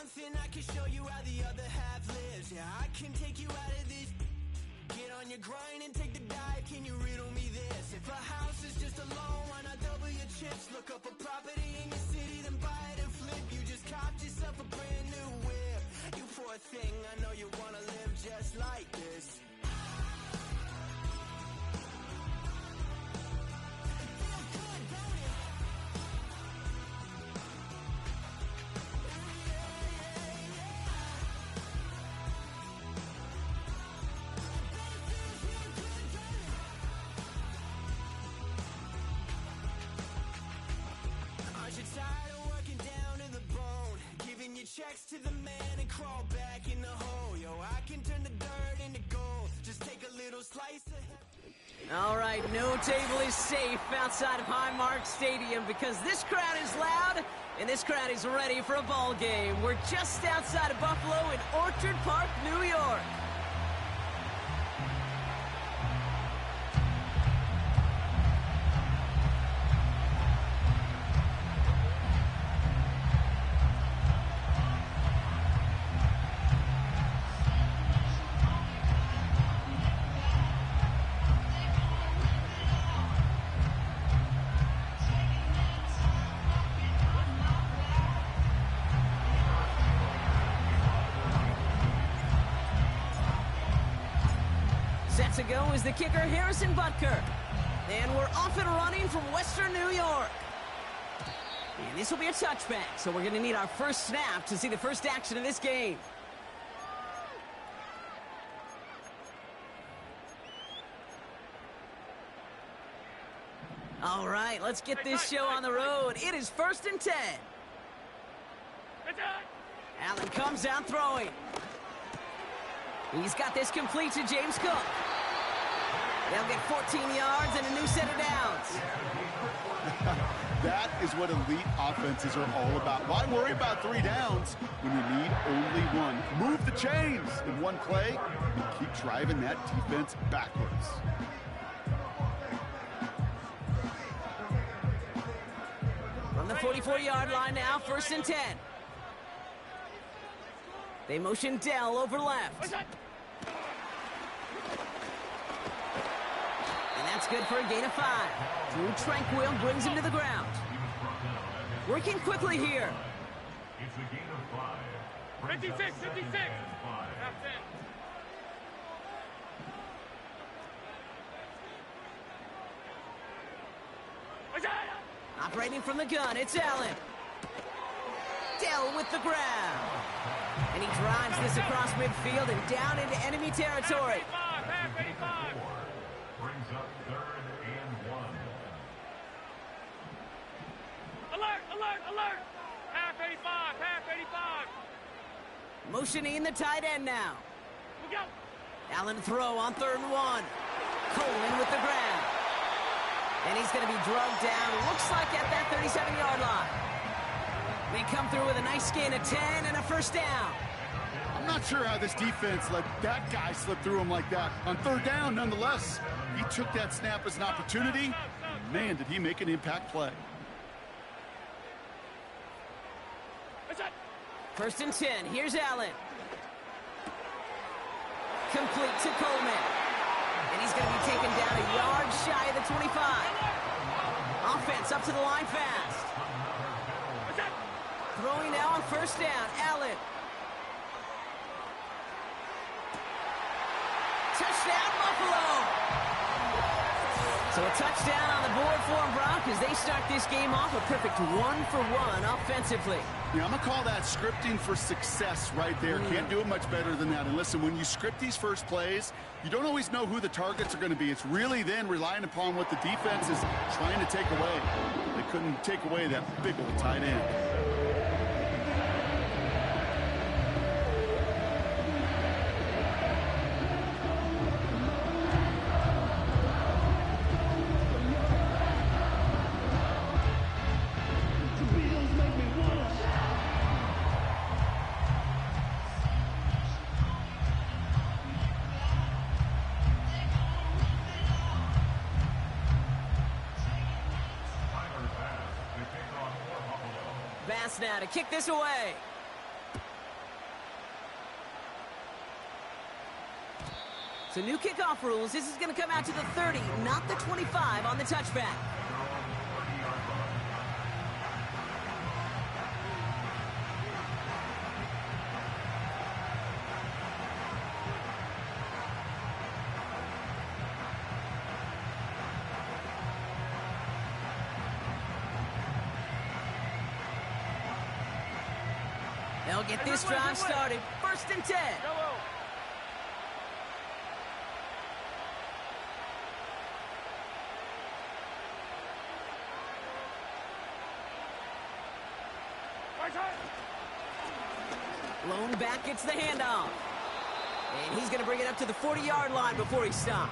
thing, I can show you how the other half lives. Yeah, I can take you out of this. Get on your grind and take the dive. Can you riddle me this? If a house is just a loan, why not double your chips? Look up a property in your city, then buy it and flip. You just copped yourself a brand new whip. You poor thing, I know you wanna live just like this. Checks to the man and crawl back in the hole. Yo, I can turn the dirt into gold. Just take a little slice of heaven. All right, no table is safe outside of Highmark Stadium because this crowd is loud and this crowd is ready for a ball game. We're just outside of Buffalo in Orchard Park, New York. Set to go is the kicker, Harrison Butker. And we're off and running from Western New York. And this will be a touchback, so we're going to need our first snap to see the first action of this game. All right, let's get this show on the road. It is 1st and 10. Allen comes out throwing. He's got this complete to James Cook. They'll get 14 yards and a new set of downs. That is what elite offenses are all about. Why worry about 3 downs when you need only one? Move the chains in one play and keep driving that defense backwards. From the 44-yard line now, 1st and 10. They motion Dell over left. And that's good for a gain of 5. Drew Tranquil brings him to the ground. Working quickly here. It's a gain of 5. 56, 56. Half 10. Operating from the gun, it's Allen. Dell with the grab. And he drives this across midfield and down into enemy territory. Half 85. Brings up 3rd and 1. Alert, alert, alert. Half 85, half 85. Motioning the tight end now. We go. Allen throw on 3rd and 1. Coleman with the grab. And he's going to be drugged down, looks like at that 37-yard line. They come through with a nice gain of 10 and a first down. I'm not sure how this defense let that guy slip through him like that. On 3rd down, nonetheless, he took that snap as an opportunity. And man, did he make an impact play. 1st and 10, here's Allen. Complete to Coleman. And he's going to be taken down a yard shy of the 25. Offense up to the line fast. Throwing now on 1st down, Allen. Touchdown, Buffalo! So a touchdown on the board for them, Brock, as they start this game off a perfect 1-for-1 offensively. Yeah, I'm going to call that scripting for success right there. Can't do it much better than that. And listen, when you script these first plays, you don't always know who the targets are going to be. It's really then relying upon what the defense is trying to take away. They couldn't take away that big old tight end. Bass now to kick this away. So new kickoff rules. This is going to come out to the 30, not the 25 on the touchback. They'll get this drive started. 1st and 10. Lone back gets the handoff. And he's going to bring it up to the 40-yard line before he stops.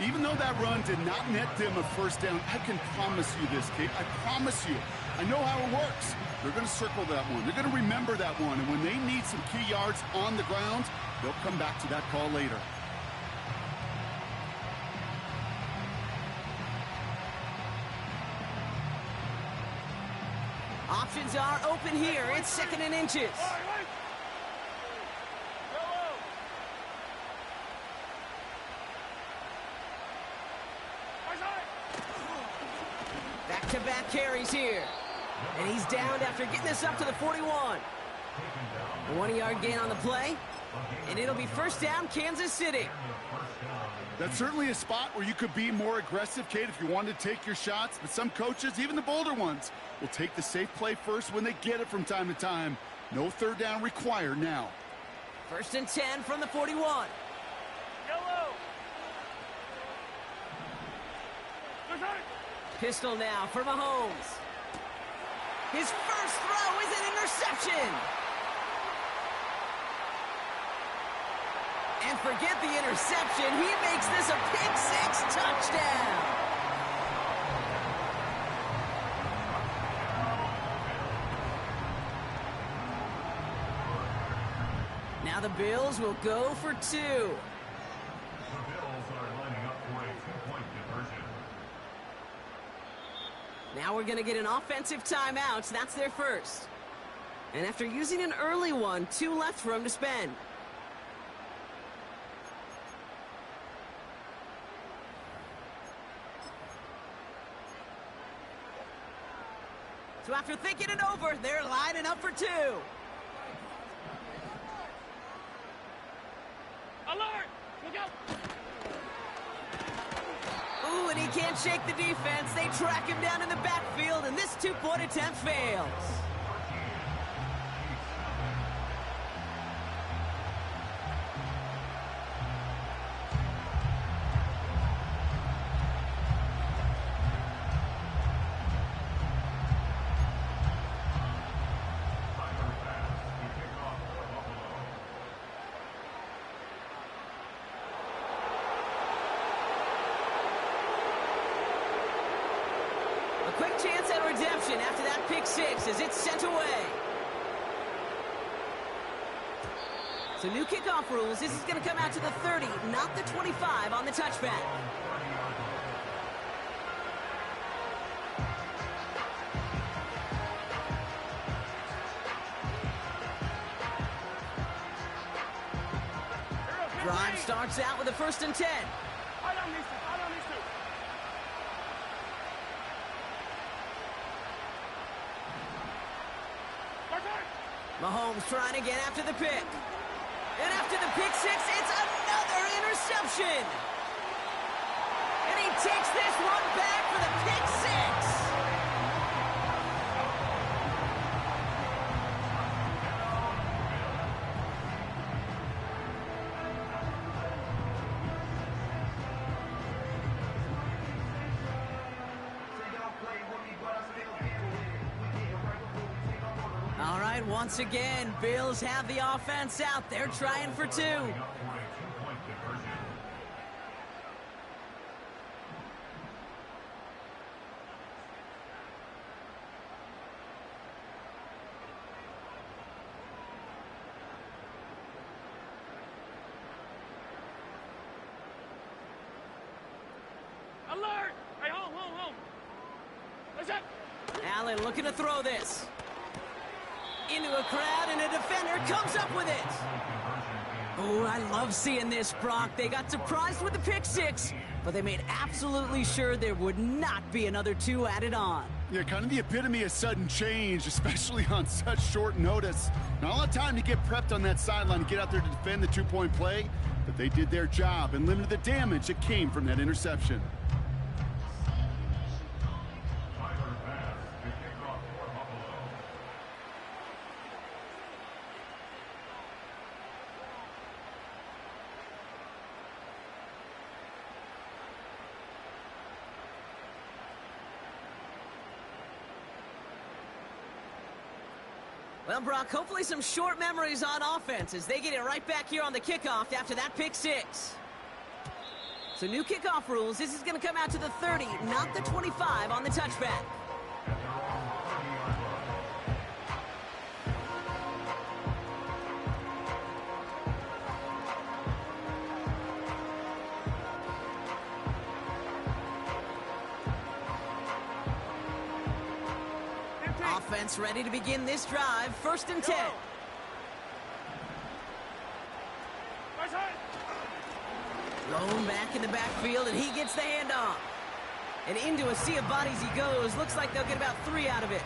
Even though that run did not net them a first down, I can promise you this, Kate. I promise you. I know how it works. They're going to circle that one. They're going to remember that one. And when they need some key yards on the ground, they'll come back to that call later. Options are open here. It's 2nd and inches. Back-to-back carries here. And he's downed after getting this up to the 41. A 1-yard gain on the play. And it'll be 1st down, Kansas City. That's certainly a spot where you could be more aggressive, Kate, if you wanted to take your shots. But some coaches, even the bolder ones, will take the safe play first when they get it from time to time. No 3rd down required now. 1st and 10 from the 41. Pistol now for Mahomes. His first throw is an interception. And forget the interception. He makes this a pick-6 touchdown. Now the Bills will go for 2. The Bills are lining up for a 2-point conversion. Now we're going to get an offensive timeout. That's their first. And after using an early one, 2 left for him to spend. So after thinking it over, they're lining up for 2. Alert! Look out! Ooh, and he can't shake the defense. They track him down in the backfield, and this 2-point attempt fails. Quick chance at redemption after that pick-6 as it's sent away. So new kickoff rules. This is going to come out to the 30, not the 25 on the touchback. Drive starts out with a 1st and 10. Mahomes trying to get after the pick. And after the pick-6, it's another interception. And he takes this one back for the pick-6. All right, once again, Bills have the offense out. They're trying for 2. Alert! Hey, home. What's up? Allen looking to throw this. Into a crowd, and a defender comes up with it. Oh, I love seeing this, Brock. They got surprised with the pick six, but they made absolutely sure there would not be another two added on. Yeah, kind of the epitome of sudden change, especially on such short notice. Not a lot of time to get prepped on that sideline and get out there to defend the two-point play, but they did their job and limited the damage that came from that interception. Well, Brock, hopefully some short memories on offense as they get it right back here on the kickoff after that pick six. So new kickoff rules. This is going to come out to the 30, not the 25 on the touchback. Offense ready to begin this drive. 1st and 10. Lone back in the backfield, and he gets the handoff. And into a sea of bodies he goes. Looks like they'll get about 3 out of it.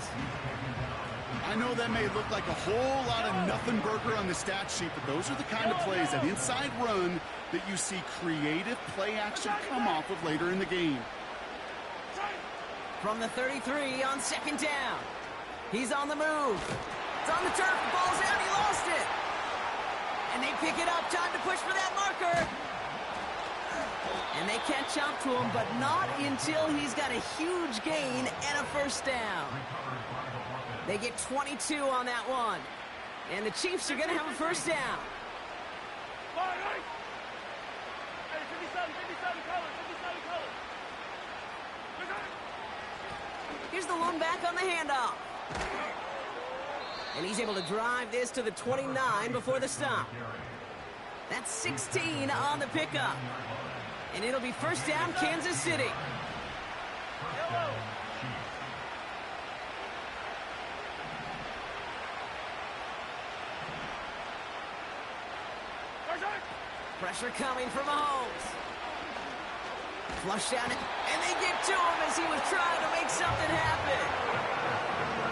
I know that may look like a whole lot of nothing burger on the stat sheet, but those are the kind of plays, that inside run, that you see creative play action come off of later in the game. From the 33 on 2nd down. He's on the move. It's on the turf. The ball's out. He lost it. And they pick it up. Time to push for that marker. And they catch up to him, but not until he's got a huge gain and a 1st down. They get 22 on that one. And the Chiefs are going to have a 1st down. Here's the lone back on the handoff. And he's able to drive this to the 29 before the stop. That's 16 on the pickup. And it'll be 1st down, Kansas City. Pressure coming from Mahomes. Flush down it, and they get to him as he was trying to make something happen.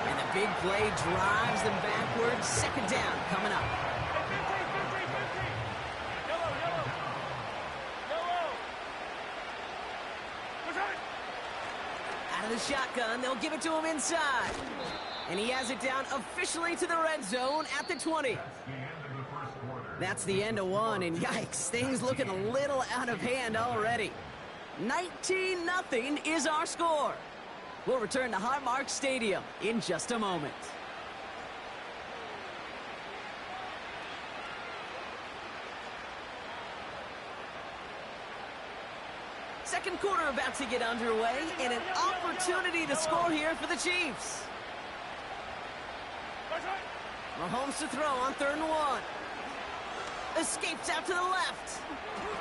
And the big play drives them backwards. 2nd down coming up. Out of the shotgun, they'll give it to him inside. And he has it down officially to the red zone at the 20. That's the end of one, and yikes, things looking a little out of hand already. 19-0 is our score. We'll return to Highmark Stadium in just a moment. Second quarter about to get underway, and an opportunity to score here for the Chiefs. Mahomes to throw on 3rd and 1. Escapes out to the left.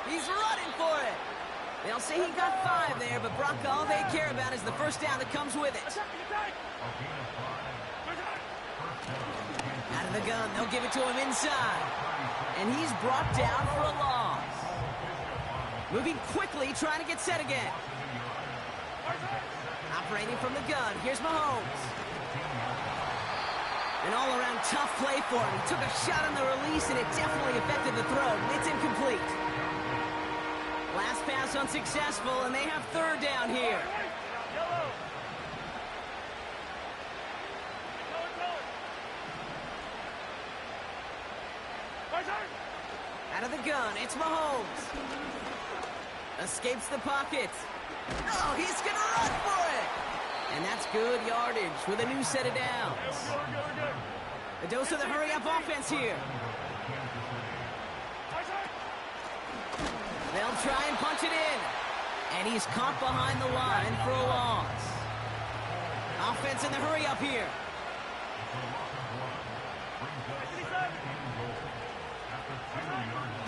He's running for it. They'll say he got 5 there, but Brock, all they care about is the 1st down that comes with it. Out of the gun, they'll give it to him inside. And he's brought down for a loss. Moving quickly, trying to get set again. Operating from the gun, here's Mahomes. An all-around tough play for him. He took a shot on the release, and it definitely affected the throw. It's incomplete. Last pass unsuccessful, and they have 3rd down here. Out of the gun, it's Mahomes. Escapes the pocket. Oh, he's going to run for it. And that's good yardage with a new set of downs. A dose of the hurry-up offense here. They'll try and punch it in. And he's caught behind the line for a loss. Offense in the hurry-up here.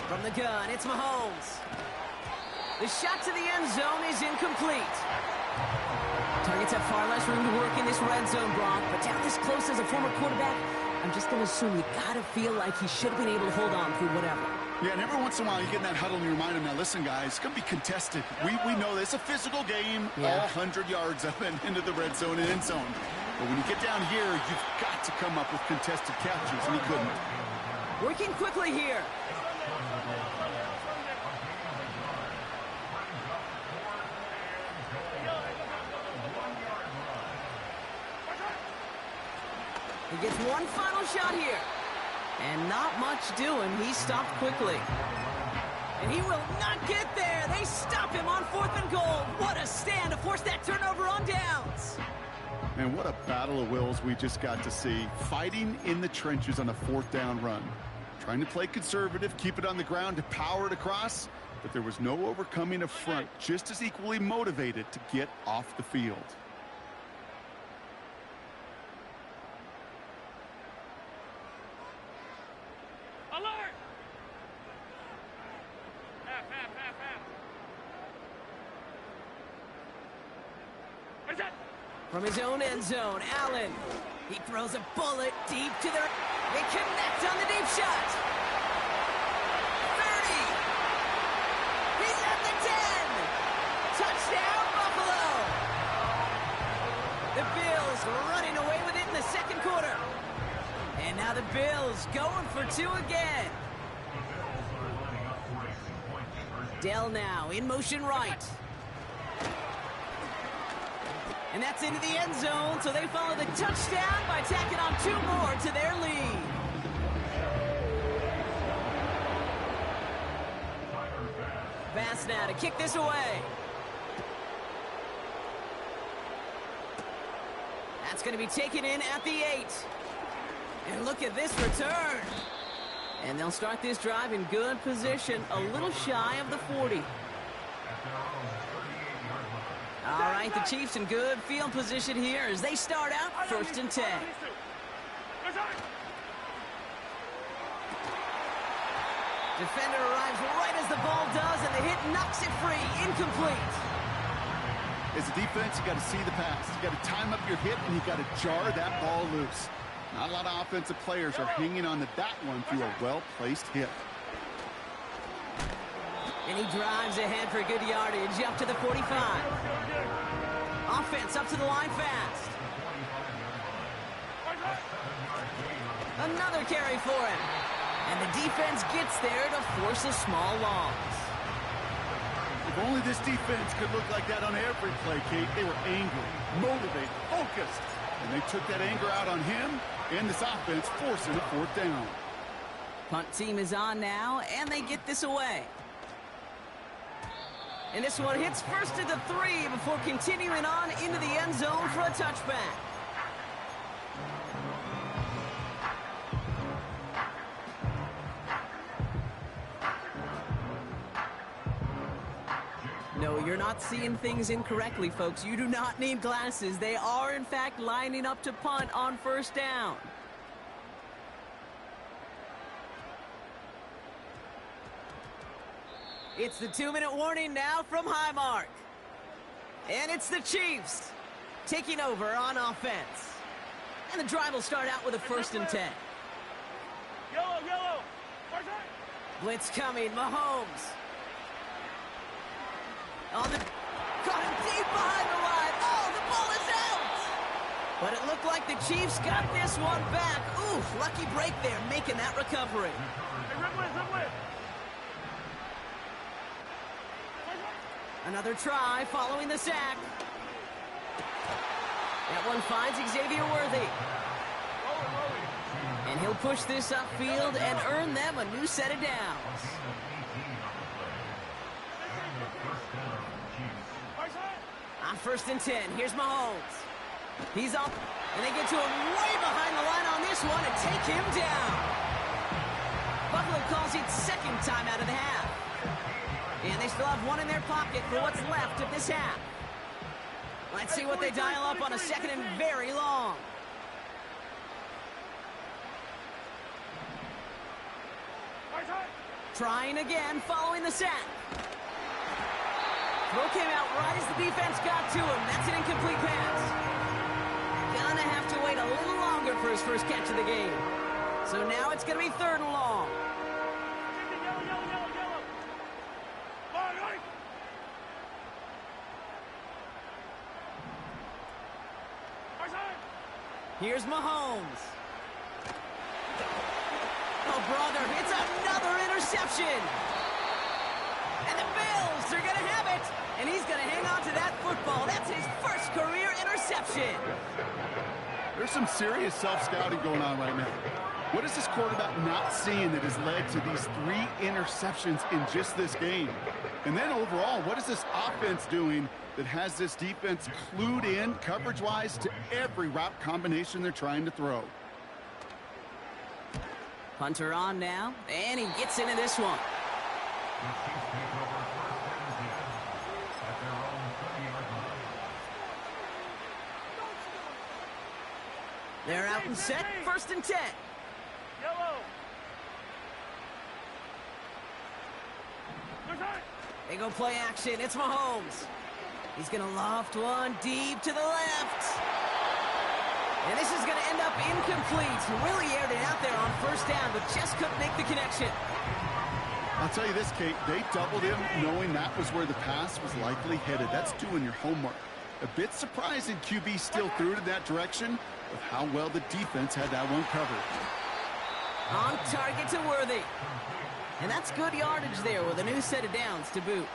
From the gun, it's Mahomes. The shot to the end zone is incomplete. Targets have far less room to work in this red zone, Brock, but down this close as a former quarterback, I'm just going to assume you got to feel like he should have been able to hold on through whatever. Yeah, and every once in a while you get in that huddle and you remind him, now listen, guys, it's going to be contested. We know this. It's a physical game, all 100 yards up and into the red zone and end zone. But when you get down here, you've got to come up with contested catches, and he couldn't. Working quickly here. He gets one final shot here. And not much doing. He stopped quickly. And he will not get there. They stop him on 4th and goal. What a stand to force that turnover on downs. And what a battle of wills we just got to see. Fighting in the trenches on a 4th down run. Trying to play conservative, keep it on the ground to power it across. But there was no overcoming a front, just as equally motivated to get off the field. Alert! Half. What is that? From his own end zone, Allen. He throws a bullet deep to the... They connect on the deep shot. 30. He's at the 10. Touchdown, Buffalo. The Bills running away with it in the second quarter. And now the Bills going for 2 again. Dell now in motion right. And that's into the end zone, so they follow the touchdown by tacking on 2 more to their lead. Bass now to kick this away. That's going to be taken in at the 8. And look at this return. And they'll start this drive in good position, a little shy of the 40. All right, the Chiefs in good field position here as they start out 1st and 10. Defender arrives right as the ball does, and the hit knocks it free, incomplete. As a defense, you got to see the pass. You got to time up your hit, and you got to jar that ball loose. Not a lot of offensive players are hanging on to that one through a well-placed hit. And he drives ahead for good yardage up to the 45. Offense up to the line fast. Another carry for him. And the defense gets there to force a small loss. If only this defense could look like that on every play, Kate. They were angry, motivated, focused. And they took that anger out on him and this offense, forcing a 4th down. Punt team is on now, and they get this away. And this one hits first to the 3 before continuing on into the end zone for a touchback. No, you're not seeing things incorrectly, folks. You do not need glasses. They are, in fact, lining up to punt on 1st down. It's the 2-minute warning now from Highmark. And it's the Chiefs taking over on offense. And the drive will start out with a 1st and 10. Yellow. Blitz coming, Mahomes. Caught him deep behind the line. Oh, the ball is out. But it looked like the Chiefs got this one back. Ooh, lucky break there, making that recovery. Hey, run. Another try following the sack. That one finds Xavier Worthy. And he'll push this upfield and earn them a new set of downs. On 1st and 10, here's Mahomes. He's up, and they get to him way behind the line on this one and take him down. Buffalo calls it 2nd time out of the half. And they still have one in their pocket for what's left of this half. Let's see what they dial up on a 2nd and very long. Trying again following the sack. Throw came out right as the defense got to him. That's an incomplete pass. Gonna have to wait a little longer for his first catch of the game. So now it's going to be 3rd and long. Yellow, yellow, yellow, yellow. Line, line. Here's Mahomes. Oh, brother, it's another interception. And the Bills are going to have it. And he's going to hang on to that football. That's his first career interception. There's some serious self-scouting going on right now. What is this quarterback not seeing that has led to these 3 interceptions in just this game? And then overall, what is this offense doing that has this defense clued in coverage-wise to every route combination they're trying to throw? Punter on now, and he gets into this one. The Chiefs take over 1st and 10 at their own 30-yard line. They're out and set, 1st and 10. Yellow. They go play action. It's Mahomes. He's going to loft one deep to the left. And this is going to end up incomplete. Really aired it out there on 1st down, but just couldn't make the connection. I'll tell you this, Kate, they doubled him knowing that was where the pass was likely headed. That's doing your homework. A bit surprising QB still threw it in that direction with how well the defense had that one covered. On target to Worthy. And that's good yardage there with a new set of downs to boot.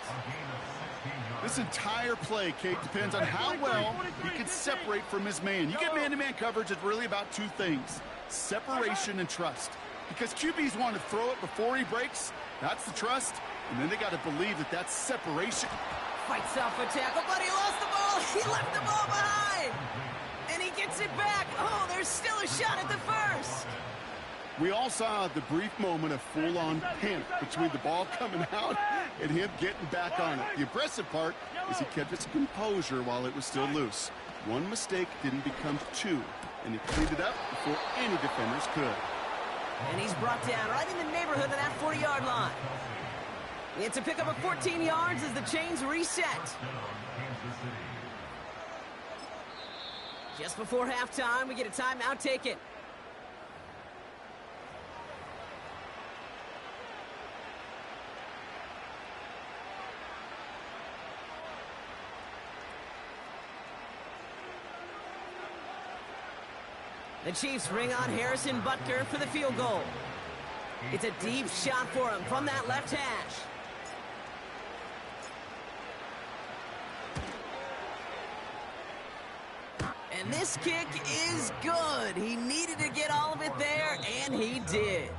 This entire play, Kate, depends on how well he can separate from his man. You get man-to-man coverage, it's really about 2 things, separation and trust. Because QBs want to throw it before he breaks, that's the trust, and then they got to believe that that's separation. Fights off a tackle, but he lost the ball. He left the ball behind. And he gets it back. Oh, there's still a shot at the 1st. We all saw the brief moment of full-on panic between the ball coming out and him getting back on it. The impressive part is he kept his composure while it was still loose. One mistake didn't become 2, and he cleaned it up before any defenders could. And he's brought down right in the neighborhood of that 40-yard line. It's a pickup of 14 yards as the chains reset. Just before halftime, we get a timeout taken. The Chiefs bring on Harrison Butker for the field goal. It's a deep shot for him from that left hash. And this kick is good. He needed to get all of it there, and he did.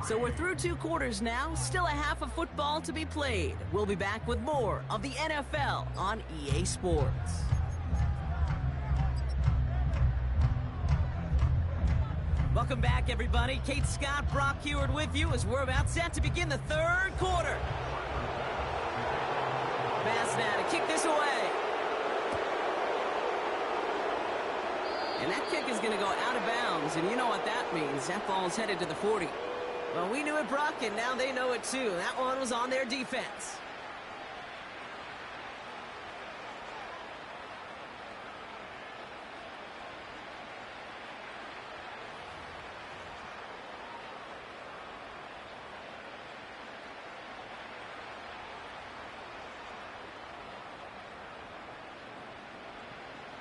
So we're through 2 quarters now, still a half of football to be played. We'll be back with more of the NFL on EA Sports. Welcome back, everybody. Kate Scott, Brock Heward with you as we're about set to begin the 3rd quarter. Pass now to kick this away. And that kick is going to go out of bounds, and you know what that means. That ball's headed to the 40. Well, we knew it, Brock, and now they know it too. That one was on their defense.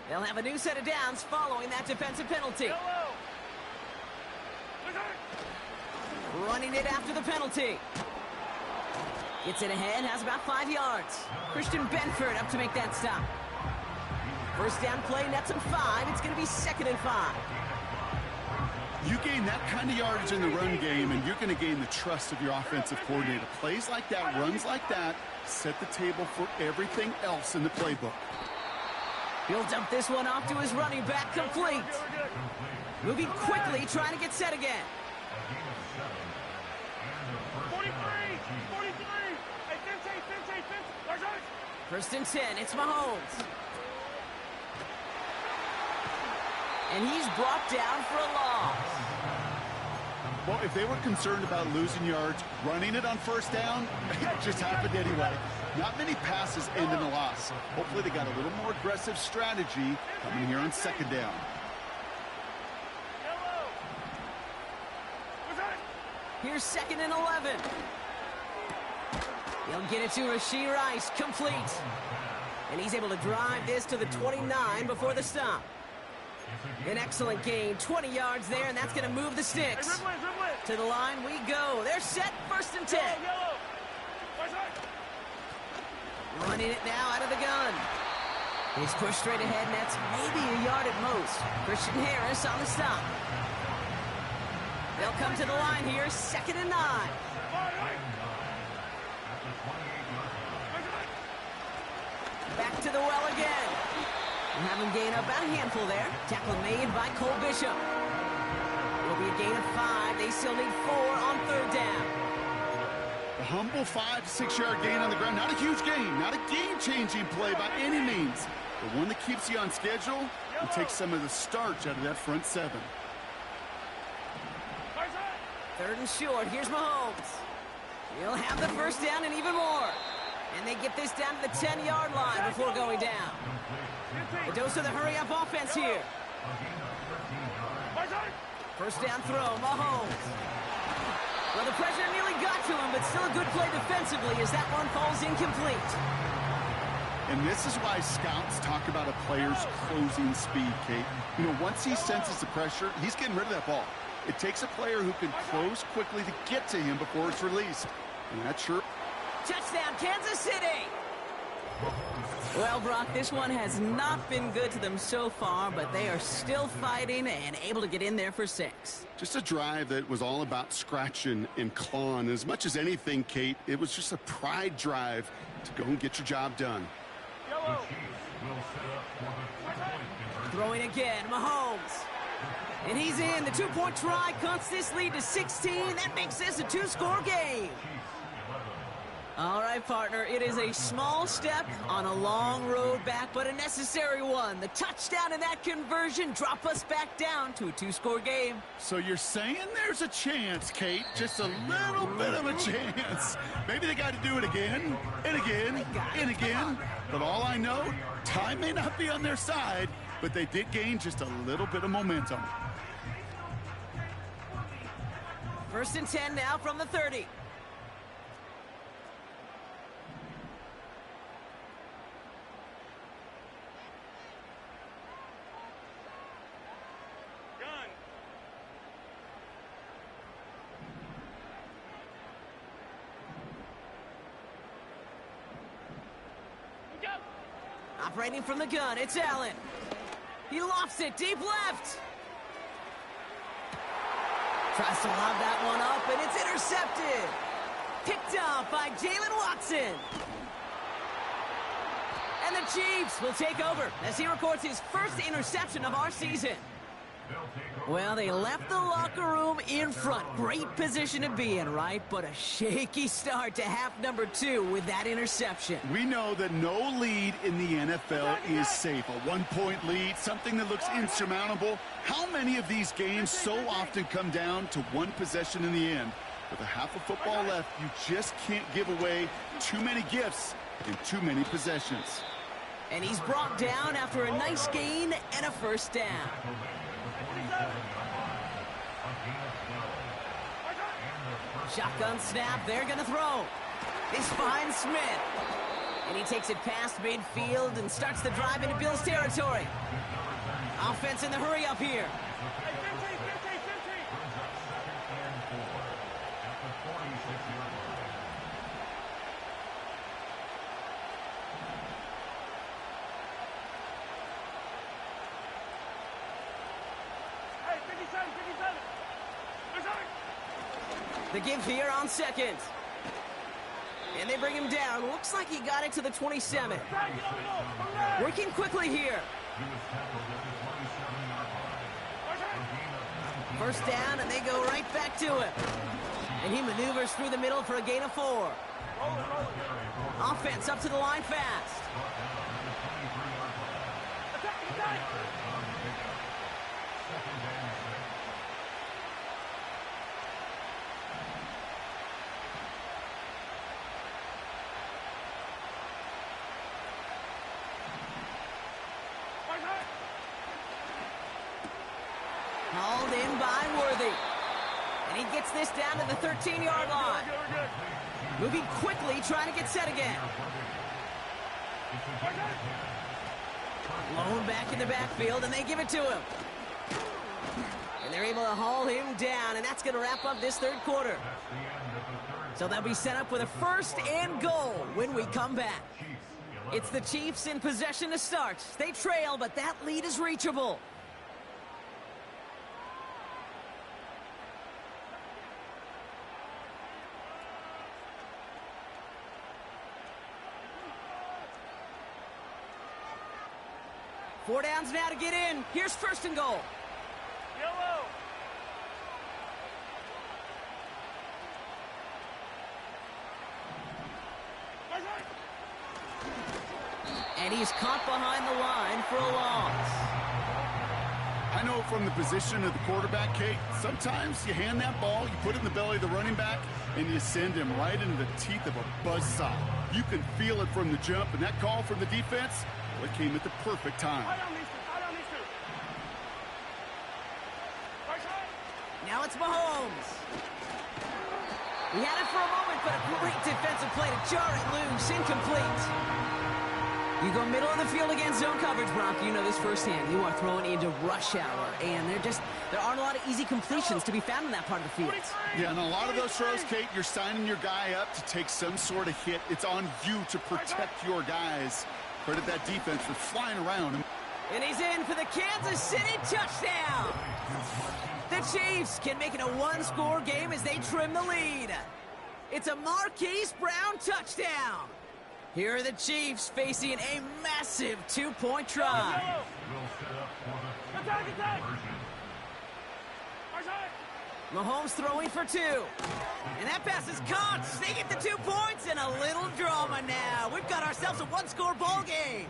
They'll have a new set of downs following that defensive penalty. Yellow. Running it after the penalty. Gets it ahead, has about 5 yards. Christian Benford up to make that stop. 1st down play, nets him 5. It's going to be 2nd and 5. You gain that kind of yardage in the run game, and you're going to gain the trust of your offensive coordinator. Plays like that, runs like that, set the table for everything else in the playbook. He'll dump this one off to his running back, complete. Moving quickly, trying to get set again. 43. Hey, Finch. 1st and 10, it's Mahomes. And he's brought down for a loss. Well, if they were concerned about losing yards, running it on 1st down, it just happened anyway. Not many passes end in a loss. Hopefully they got a little more aggressive strategy coming here on 2nd down. Here's 2nd and 11. He'll get it to Rashee Rice, complete. And he's able to drive this to the 29 before the stop. An excellent gain, 20 yards there, and that's going to move the sticks. Hey, dribble it. To the line we go. They're set, 1st and 10. Yellow. Right side. Running it now out of the gun. He's pushed straight ahead, and that's maybe a yard at most. Christian Harris on the stop. They'll come to the line here, 2nd and 9. Back to the well again. And have him gain about a handful there. Tackle made by Cole Bishop. It'll be a gain of 5. They still need 4 on 3rd down. A humble 5 to 6 yard gain on the ground. Not a huge gain, not a game-changing play by any means, but one that keeps you on schedule and takes some of the starch out of that front 7. 3rd and short. Here's Mahomes. He'll have the 1st down and even more. And they get this down to the 10-yard line before going down. A dose of the hurry-up offense here. 1st down throw, Mahomes. Well, the pressure nearly got to him, but still a good play defensively as that one falls incomplete. And this is why scouts talk about a player's closing speed, Kate. You know, once he senses the pressure, he's getting rid of that ball. It takes a player who can close quickly to get to him before it's released. And that's sure. Touchdown, Kansas City! Well, Brock, this one has not been good to them so far, but they are still fighting and able to get in there for 6. Just a drive that was all about scratching and clawing. As much as anything, Kate, it was just a pride drive to go and get your job done. Yellow. Throwing again, Mahomes. And he's in. The 2-point try cuts this lead to 16. That makes this a 2-score game. All right, partner, it is a small step on a long road back, but a necessary one. The touchdown and that conversion drop us back down to a 2-score game. So you're saying there's a chance, Kate, just a little bit of a chance. Maybe they got to do it again, and again, and again. But all I know, time may not be on their side, but they did gain just a little bit of momentum. 1st and 10 now from the 30. Operating from the gun, it's Allen. He lofts it deep left. Tries to lob that one up, and it's intercepted. Picked up by Jalen Watson. And the Chiefs will take over as he records his 1st interception of our season. Well, they left the locker room in front. Great position to be in, right? But a shaky start to half number 2 with that interception. We know that no lead in the NFL is safe. A 1-point lead, something that looks insurmountable. How many of these games so often come down to one possession in the end? With a half of football left, you just can't give away too many gifts in too many possessions. And he's brought down after a nice gain and a 1st down. Shotgun snap, they're going to throw. This finds Smith. And he takes it past midfield and starts the drive into Bills territory. Offense in the hurry up here. The give here on 2nd. And they bring him down. Looks like he got it to the 27. Working quickly here. 1st down, and they go right back to him. And he maneuvers through the middle for a gain of 4. Offense up to the line fast. Hauled in by Worthy. And he gets this down to the 13-yard line. We're good. Moving quickly, trying to get set again. Blown back in the backfield, and they give it to him. And they're able to haul him down, and that's going to wrap up this third quarter. So they'll be set up with a 1st and goal when we come back. It's the Chiefs in possession to start. They trail, but that lead is reachable. Four downs now to get in. Here's 1st and goal. Yellow. And he's caught behind the line for a loss. I know from the position of the quarterback, Kate, sometimes you hand that ball, you put it in the belly of the running back, and you send him right into the teeth of a buzzsaw. You can feel it from the jump, and that call from the defense, well, it came at the perfect time. Now it's Mahomes. He had it for a moment, but a great defensive play to jar it loose. Incomplete. You go middle of the field against zone coverage, Brock. You know this firsthand. You are throwing into rush hour, and there aren't a lot of easy completions to be found in that part of the field. Yeah, and a lot of those throws, Kate, you're signing your guy up to take some sort of hit. It's on you to protect your guys. Credit that defense for flying around. And he's in for the Kansas City touchdown. The Chiefs can make it a one-score game as they trim the lead. It's a Marquise Brown touchdown. Here are the Chiefs facing a massive 2-point try. Mahomes throwing for 2. And that pass is caught. They get the 2 points and a little drama now. We've got ourselves a one-score ball game.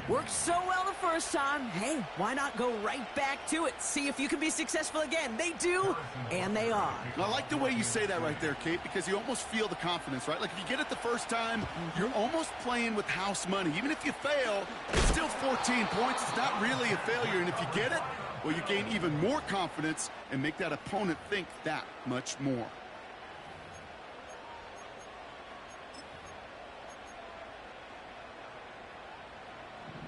Worked so well the first time. Hey, why not go right back to it? See if you can be successful again. They do, and they are. I like the way you say that right there, Kate, because you almost feel the confidence, right? Like if you get it the first time, you're almost playing with house money. Even if you fail, it's still 14 points. It's not really a failure. And if you get it, well, you gain even more confidence and make that opponent think that much more.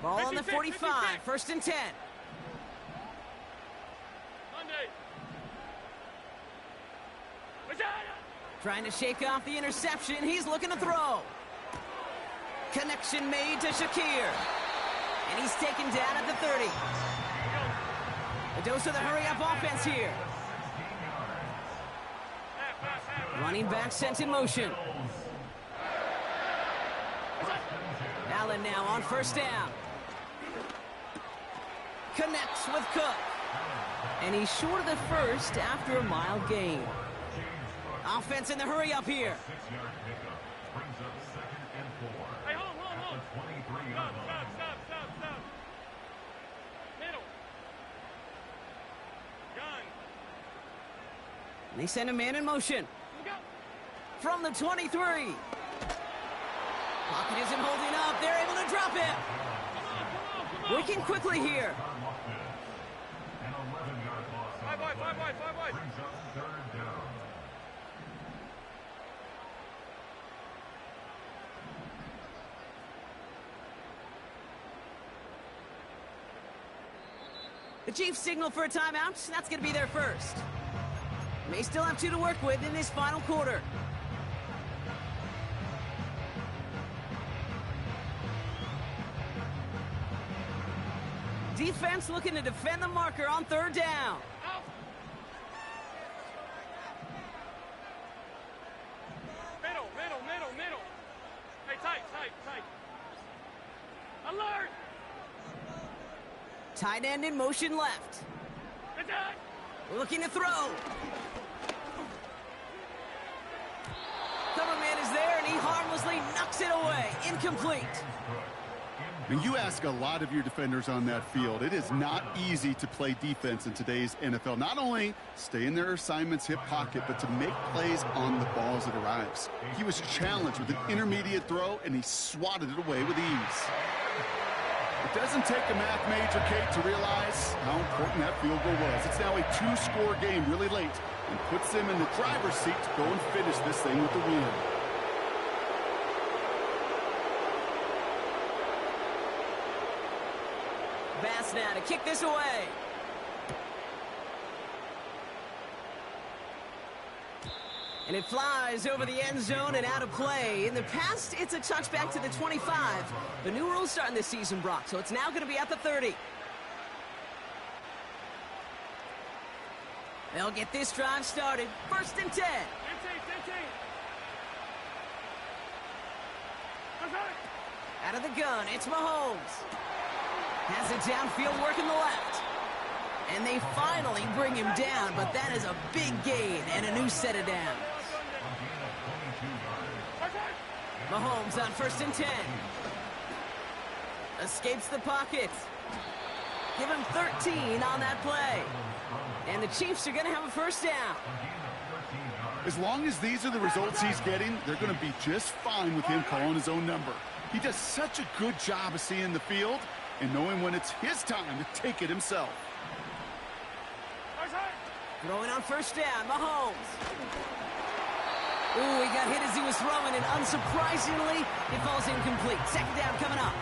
Ball on the 45, 1st and 10. Trying to shake off the interception. He's looking to throw. Connection made to Shakir. And he's taken down at the 30. A dose of the hurry-up offense here. Running back sent in motion. Allen now on 1st down. Connects with Cook. And he's short of the 1st after a mild gain. Offense in the hurry-up here. 6-yard pickup brings up 2nd and 4. Hey, hold. At the 23-yard line. Stop. Middle. Gun. And they send a man in motion. Go. From the 23. Pocket isn't holding up. They're able to drop it. Come on. Working quickly here. An 11-yard loss. Five wide. Brings up 3rd down. The Chiefs signal for a timeout. That's going to be their first. May still have 2 to work with in this final quarter. Defense looking to defend the marker on 3rd down. Out. Middle. Hey, tight. Alert. Tight end in motion left. Attack. Looking to throw. Cover man is there, and he harmlessly knocks it away. Incomplete. And you ask a lot of your defenders on that field. It is not easy to play defense in today's NFL. Not only stay in their assignment's hip pocket, but to make plays on the ball as it arrives. He was challenged with an intermediate throw, and he swatted it away with ease. It doesn't take a math major, Kate, to realize how important that field goal was. It's now a 2-score game really late and puts them in the driver's seat to go and finish this thing with the win. Bass now to kick this away. And it flies over the end zone and out of play. In the past, it's a touchback to the 25. The new rules starting this season, Brock, so it's now going to be at the 30. They'll get this drive started. 1st and 10. 15, 15. Out of the gun, it's Mahomes. Has it downfield, working the left. And they finally bring him down, but that is a big gain and a new set of downs. Mahomes on 1st and 10. Escapes the pocket. Give him 13 on that play. And the Chiefs are going to have a 1st down. As long as these are the results he's getting, they're going to be just fine with him calling his own number. He does such a good job of seeing the field and knowing when it's his time to take it himself. Throwing on 1st down, Mahomes. Ooh, he got hit as he was throwing, and unsurprisingly, it falls incomplete. 2nd down coming up.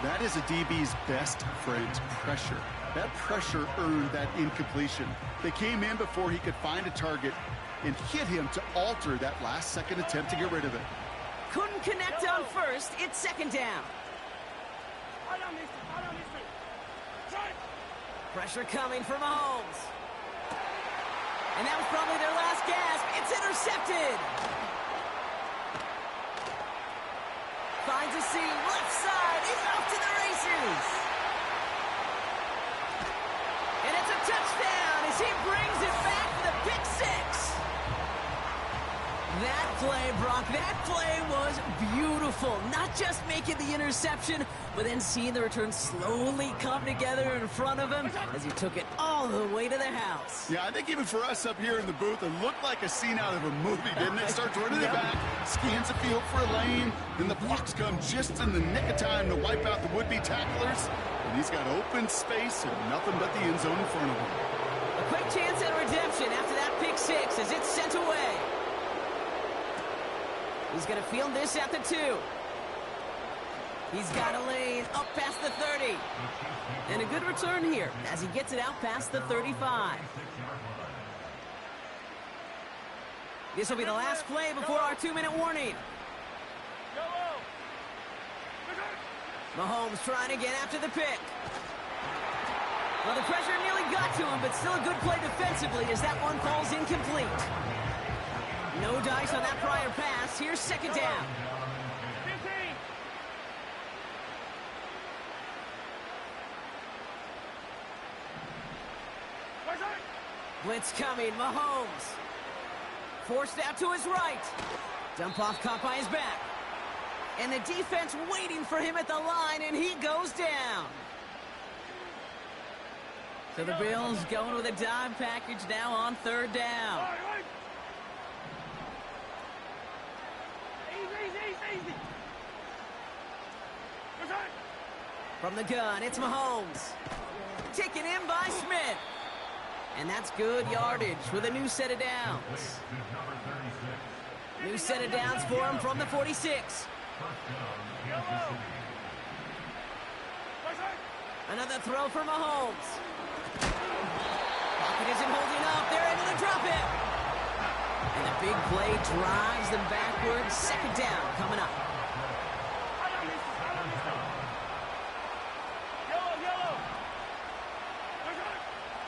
That is a DB's best friend, pressure. That pressure earned that incompletion. They came in before he could find a target and hit him to alter that last-second attempt to get rid of it. Couldn't connect on 1st. It's 2nd down. Pressure coming for Mahomes. And that was probably their last gasp. It's intercepted. Finds a seam. Left side. He's off to the races. And it's a touchdown as he brings it back for the pick 6. That play, Brock, that play was beautiful. Not just making the interception, but then seeing the return slowly come together in front of him as he took it all the way to the house. Yeah, I think even for us up here in the booth, it looked like a scene out of a movie, didn't it? Starts running it back, scans the field for a lane, then the blocks come just in the nick of time to wipe out the would-be tacklers, and he's got open space and nothing but the end zone in front of him. A quick chance at redemption after that pick 6 as it's sent away. He's going to field this at the 2. He's got a lane up past the 30. And a good return here as he gets it out past the 35. This will be the last play before our 2-minute warning. Mahomes trying again after the pick. Well, the pressure nearly got to him, but still a good play defensively as that one falls incomplete. No dice on that prior pass. Here's 2nd down. 15. Blitz coming. Mahomes. Forced out to his right. Dump off caught by his back. And the defense waiting for him at the line, and he goes down. So the Bills going with a dime package now on 3rd down. Easy. From the gun, it's Mahomes. Taken in by Smith. And that's good yardage with a new set of downs. New set of downs for him from the 46. Another throw for Mahomes. Pocket isn't holding up. They're able to drop it. And a big play drives them backwards. 2nd down coming up.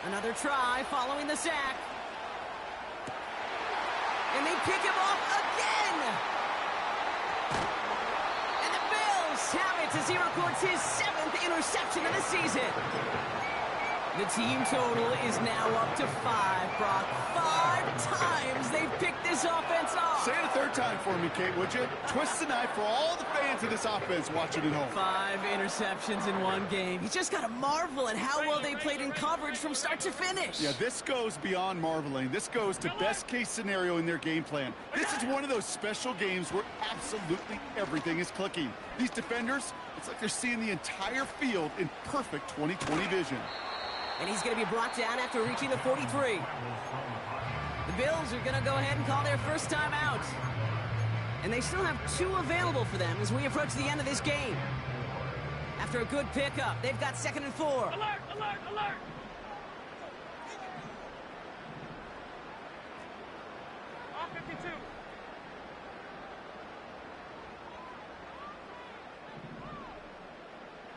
Another try following the sack. And they pick him off again. And the Bills have it as he records his 7th interception of the season. The team total is now up to 5, Brock. 5 times they've picked this offense off. Say it a 3rd time for me, Kate, would you? Twist the knife for all the fans of this offense watching at home. 5 interceptions in one game. You just got to marvel at how well they played in coverage from start to finish. Yeah, this goes beyond marveling. This goes to best-case scenario in their game plan. This is one of those special games where absolutely everything is clicking. These defenders, it's like they're seeing the entire field in perfect 20/20 vision. And he's going to be brought down after reaching the 43. The Bills are going to go ahead and call their first time out. And they still have 2 available for them as we approach the end of this game. After a good pickup, they've got 2nd and 4. Alert, alert, alert! All 52.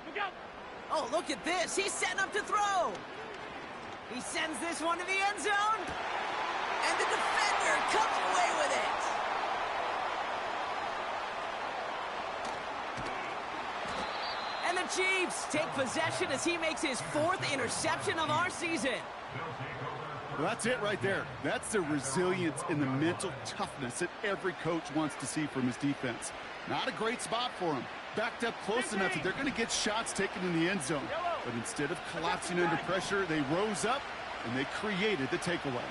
Look out! Oh, look at this. He's setting up to throw. He sends this one to the end zone. And the defender comes away with it. And the Chiefs take possession as he makes his 4th interception of our season. Well, that's it right there. That's the resilience and the mental toughness that every coach wants to see from his defense. Not a great spot for him. Backed up close enough that they're going to get shots taken in the end zone. But instead of collapsing under pressure, they rose up and they created the takeaway.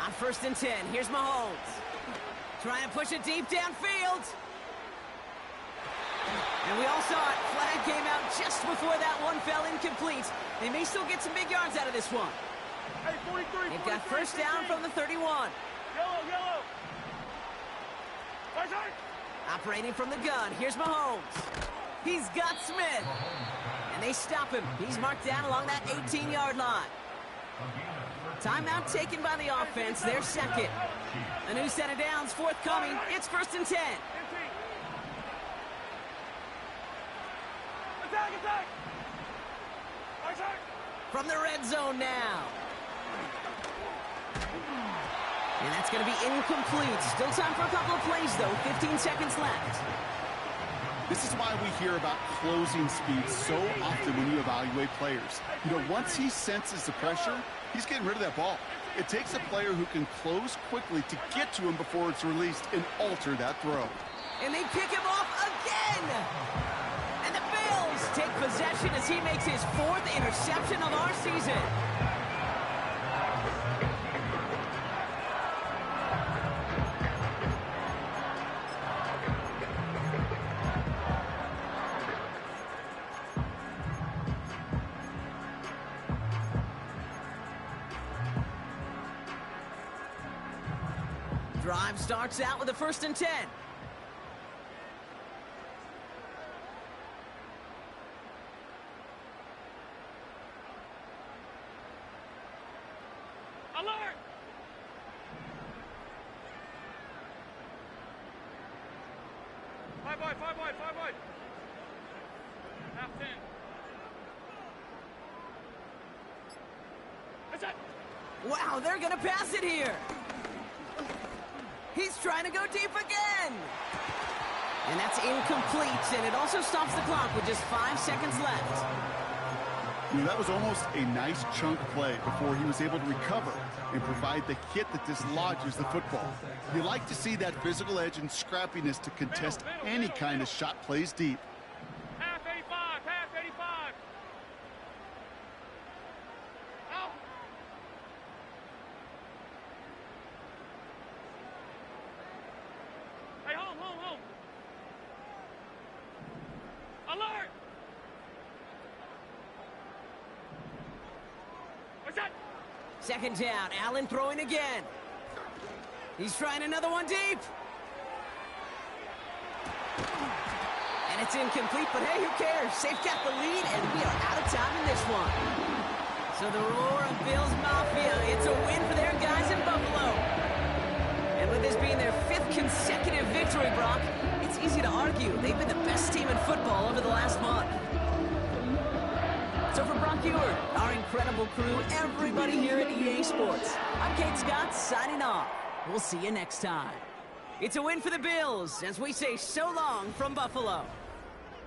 On 1st and 10, here's Mahomes. Trying to push it deep downfield. And we all saw it. Flag came out just before that one fell incomplete. They may still get some big yards out of this one. Hey, 43, They've got first down from the 31. Yellow, yellow. Right side. Operating from the gun, here's Mahomes. He's got Smith. And they stop him. He's marked down along that 18-yard line. Timeout taken by the offense, their 2nd. A new set of downs forthcoming. It's 1st and 10. Attack, attack. Right side. From the red zone now. And that's going to be incomplete. Still time for a couple of plays, though. 15 seconds left. This is why we hear about closing speed so often when you evaluate players. You know, once he senses the pressure, he's getting rid of that ball. It takes a player who can close quickly to get to him before it's released and alter that throw. And they pick him off again. And the Bills take possession as he makes his 4th interception of our season. Drive starts out with a 1st and 10. Alert! Five wide, five wide, five wide. Half 10. That's it. Wow, they're going to pass it here. He's trying to go deep again. And that's incomplete, and it also stops the clock with just 5 seconds left. You know, that was almost a nice chunk play before he was able to recover and provide the hit that dislodges the football. You like to see that physical edge and scrappiness to contest any kind of shot plays deep. Half 85, half 85. Out. Hey, home, home, home. Alert! What's that? 2nd down, Allen throwing again. He's trying another one deep. And it's incomplete, but hey, who cares? They've got the lead, and we are out of time in this one. So the roar of Bills Mafia, it's a win for their guys in Buffalo. And with this being their 5th consecutive victory, Brock, it's easy to argue they've been the best team in football over the last month. So for Brock Ewart, our incredible crew, everybody here at EA Sports, I'm Kate Scott signing off. We'll see you next time. It's a win for the Bills as we say so long from Buffalo.